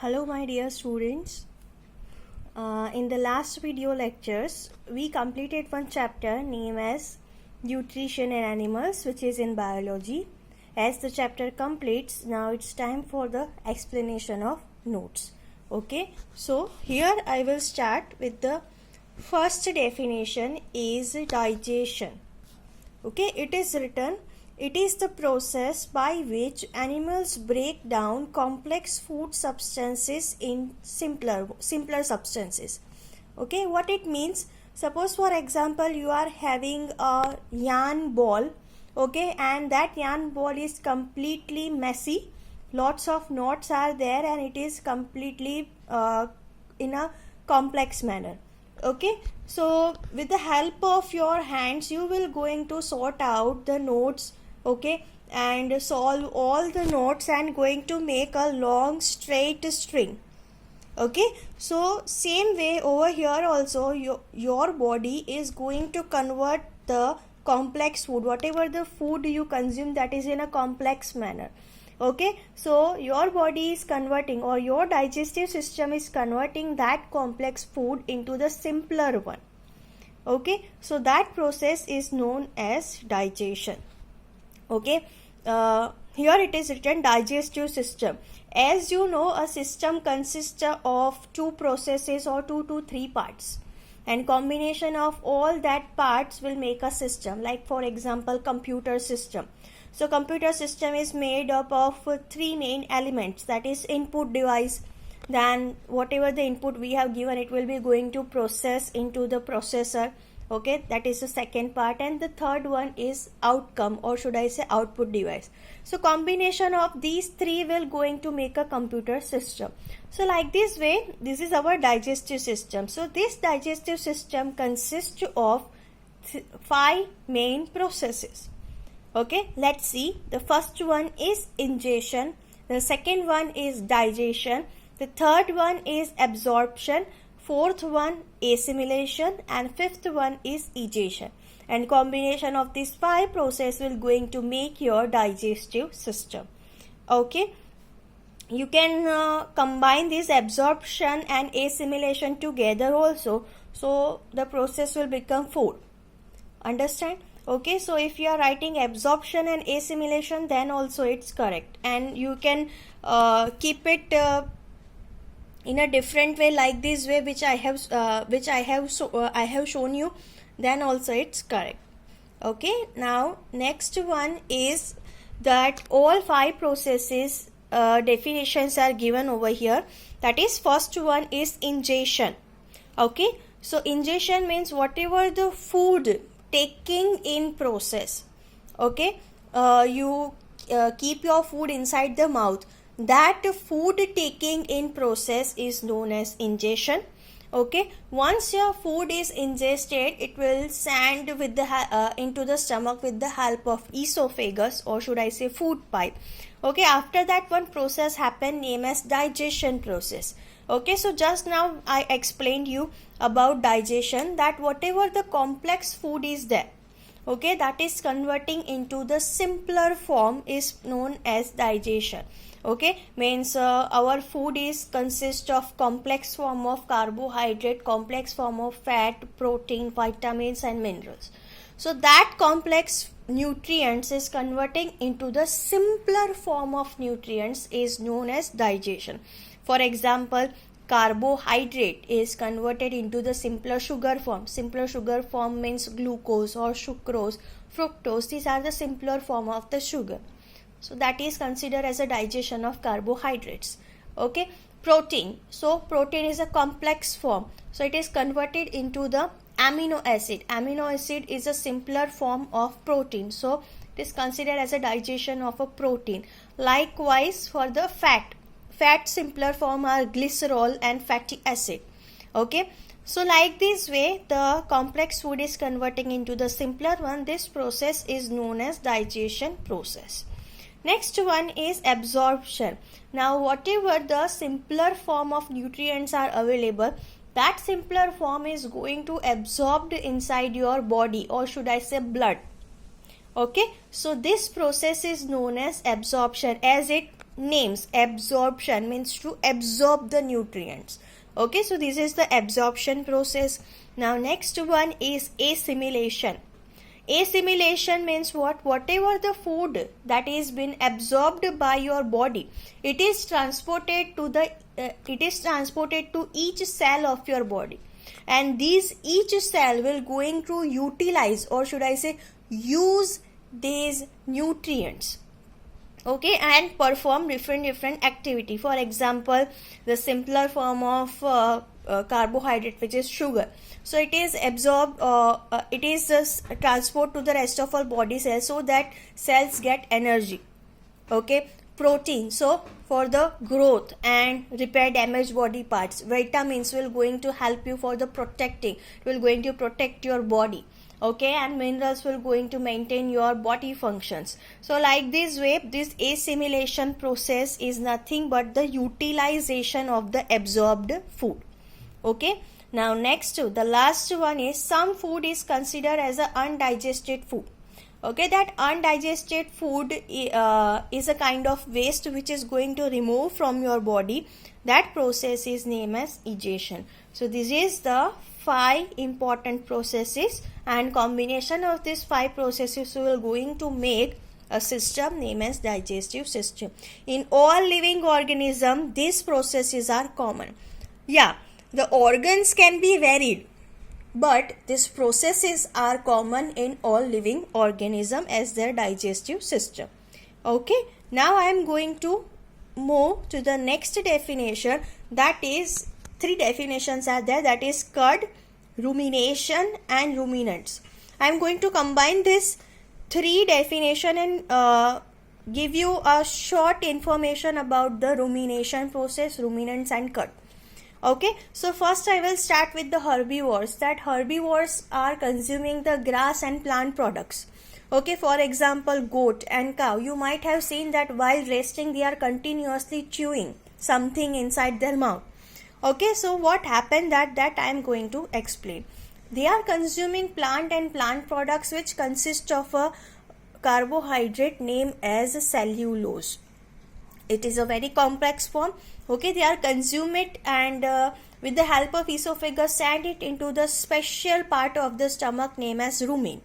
Hello my dear students. In the last video lectures we completed one chapter named as Nutrition in Animals, which is in biology. As the chapter completes, now it's time for the explanation of notes. Okay, so here I will start with the first definition is digestion. Okay, it is written, it is the process by which animals break down complex food substances in simpler substances. Okay, what it means, suppose for example you are having a yarn ball, okay, and that yarn ball is completely messy, lots of knots are there and it is completely in a complex manner. Okay, so with the help of your hands you will going to sort out the knots, okay, and solve all the knots and going to make a long straight string. Okay, so same way over here also your body is going to convert the complex food, whatever the food you consume, that is in a complex manner. Okay, so your body is converting, or your digestive system is converting that complex food into the simpler one. Okay, so that process is known as digestion. Okay, here it is written digestive system. As you know, a system consists of two processes or 2 to 3 parts, and combination of all that parts will make a system. Like for example, computer system. So computer system is made up of 3 main elements, that is input device, then whatever the input we have given, it will be going to process into the processor. Okay, that is the second part, and the third one is outcome, or should I say output device. So combination of these 3 will going to make a computer system. So like this way, this is our digestive system. So this digestive system consists of 5 main processes. Okay, let's see. The first one is ingestion, the second one is digestion, the third one is absorption, fourth one assimilation, and fifth one is egestion. And combination of these 5 processes will going to make your digestive system. Okay, you can combine this absorption and assimilation together also, so the process will become 4. Understand? Okay, so if you are writing absorption and assimilation, then also it's correct, and you can keep it in a different way, like this way, which I have shown you, then also it's correct. Okay, now next one is that all 5 processes definitions are given over here. That is, first one is ingestion. Okay, so ingestion means whatever the food taking in process. Okay, you keep your food inside the mouth, that food taking in process is known as ingestion. Okay, once your food is ingested, it will send with the into the stomach with the help of esophagus, or should I say food pipe. Okay, after that one process happen named as digestion process. Okay, so just now I explained you about digestion, that whatever the complex food is there, okay, that is converting into the simpler form is known as digestion. Okay, means our food is consist of complex form of carbohydrate, complex form of fat, protein, vitamins and minerals. So that complex nutrients is converting into the simpler form of nutrients is known as digestion. For example, carbohydrate is converted into the simpler sugar form. Simpler sugar form means glucose or sucrose, fructose. These are the simpler form of the sugar. So that is considered as a digestion of carbohydrates. Okay, protein. So protein is a complex form. So it is converted into the amino acid. Amino acid is a simpler form of protein. So it is considered as a digestion of a protein. Likewise for the fat. Fat simpler form are glycerol and fatty acid. Okay, so like this way the complex food is converting into the simpler one. This process is known as digestion process. Next one is absorption. Now whatever the simpler form of nutrients are available, that simpler form is going to absorbed inside your body, or should I say blood. Okay, so this process is known as absorption, as it names. Absorption means to absorb the nutrients. Okay, so this is the absorption process. Now next one is assimilation. Assimilation means what? Whatever the food that is been absorbed by your body, it is transported to each cell of your body, and each cell will going to utilize, or should I say use, these nutrients, okay, and perform different activity. For example, the simpler form of carbohydrate, which is sugar, so it is absorbed, it is just transport to the rest of our body cells so that cells get energy. Okay, protein, so for the growth and repair damaged body parts. Vitamins will going to help you for the protecting, it will going to protect your body. Okay, and minerals will going to maintain your body functions. So like this way, this assimilation process is nothing but the utilization of the absorbed food. Okay, now next to the last one is some food is considered as a undigested food. Okay, that undigested food is a kind of waste which is going to remove from your body. That process is named as digestion. So this is the 5 important processes, and combination of these 5 processes will going to make a system named as digestive system. In all living organisms, these processes are common. Yeah, the organs can be varied, but these processes are common in all living organisms as their digestive system. Okay, now I am going to move to the next definition. That is 3 definitions are there, that is cud, rumination and ruminants. I am going to combine this 3 definition and give you a short information about the rumination process, ruminants and cud. Okay, so first I will start with the herbivores. That herbivores are consuming the grass and plant products. Okay, for example, goat and cow, you might have seen that while resting they are continuously chewing something inside their mouth. Okay, so what happened, that I am going to explain. They are consuming plant and plant products which consist of a carbohydrate named as cellulose. It is a very complex form. Okay, they are consume it and with the help of esophagus send it into the special part of the stomach named as rumen.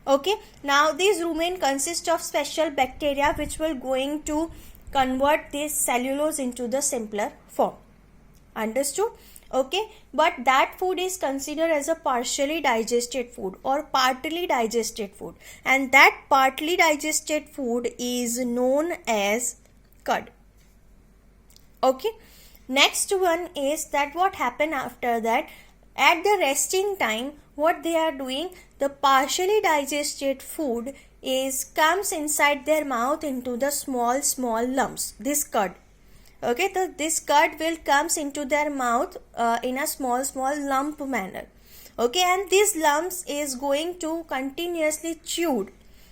Okay, now this rumen consists of special bacteria which will going to convert this cellulose into the simpler form. Understood? Okay, but that food is considered as a partially digested food or partly digested food, and that partly digested food is known as cud. Okay, next one is that what happened after that, at the resting time, what they are doing, the partially digested food is comes inside their mouth into the small lumps, this cud. Okay, so this cud will comes into their mouth in a small lump manner. Okay, and these lumps is going to continuously chewed,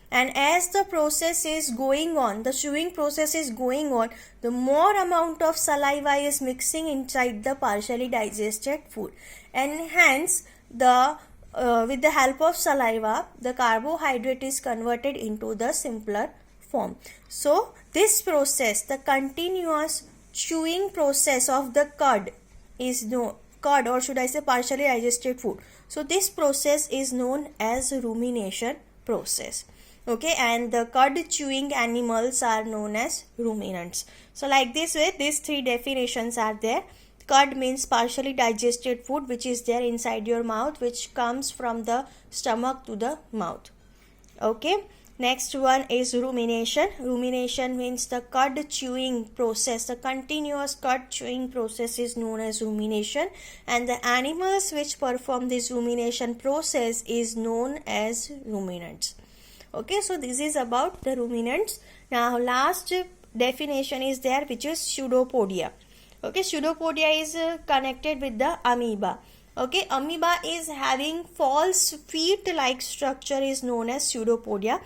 and as the process is going on, the chewing process is going on, the more amount of saliva is mixing inside the partially digested food, and hence the with the help of saliva, the carbohydrate is converted into the simpler form. So this process, the continuous chewing process of the cud is known, cud or should I say partially digested food. So this process is known as rumination process. Okay, and the cud chewing animals are known as ruminants. So like this way, these 3 definitions are there. Cud means partially digested food which is there inside your mouth, which comes from the stomach to the mouth. Okay, next one is rumination. Rumination means the cud chewing process, the continuous cud chewing process is known as rumination, and the animals which perform this rumination process is known as ruminants. Okay, so this is about the ruminants. Now last definition is there, which is pseudopodia. Okay, pseudopodia is connected with the amoeba. Okay, amoeba is having false feet like structure is known as pseudopodia.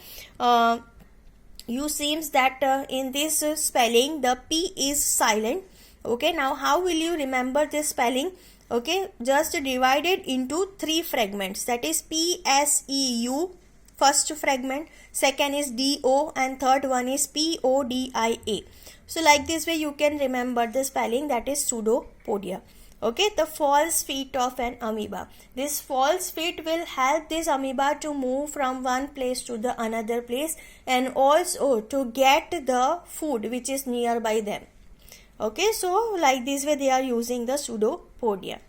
You seems that in this spelling the P is silent. Okay, now how will you remember this spelling? Okay, just divide it into 3 fragments, that is PSEU, first fragment, second is DO, and third one is PODIA. So like this way you can remember the spelling, that is pseudopodia. Okay, the false feet of an amoeba. This false feet will help this amoeba to move from one place to the another place, and also to get the food which is nearby them. Okay, so like this way they are using the pseudopodia.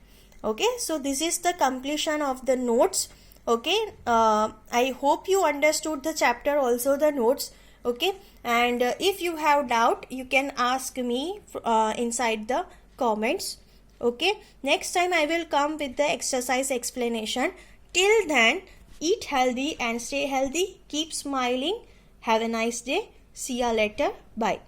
Okay, so this is the completion of the notes. Okay, I hope you understood the chapter, also the notes. Okay, and if you have doubt, you can ask me inside the comments. Okay, next time I will come with the exercise explanation. Till then, eat healthy and stay healthy. Keep smiling. Have a nice day. See ya later. Bye.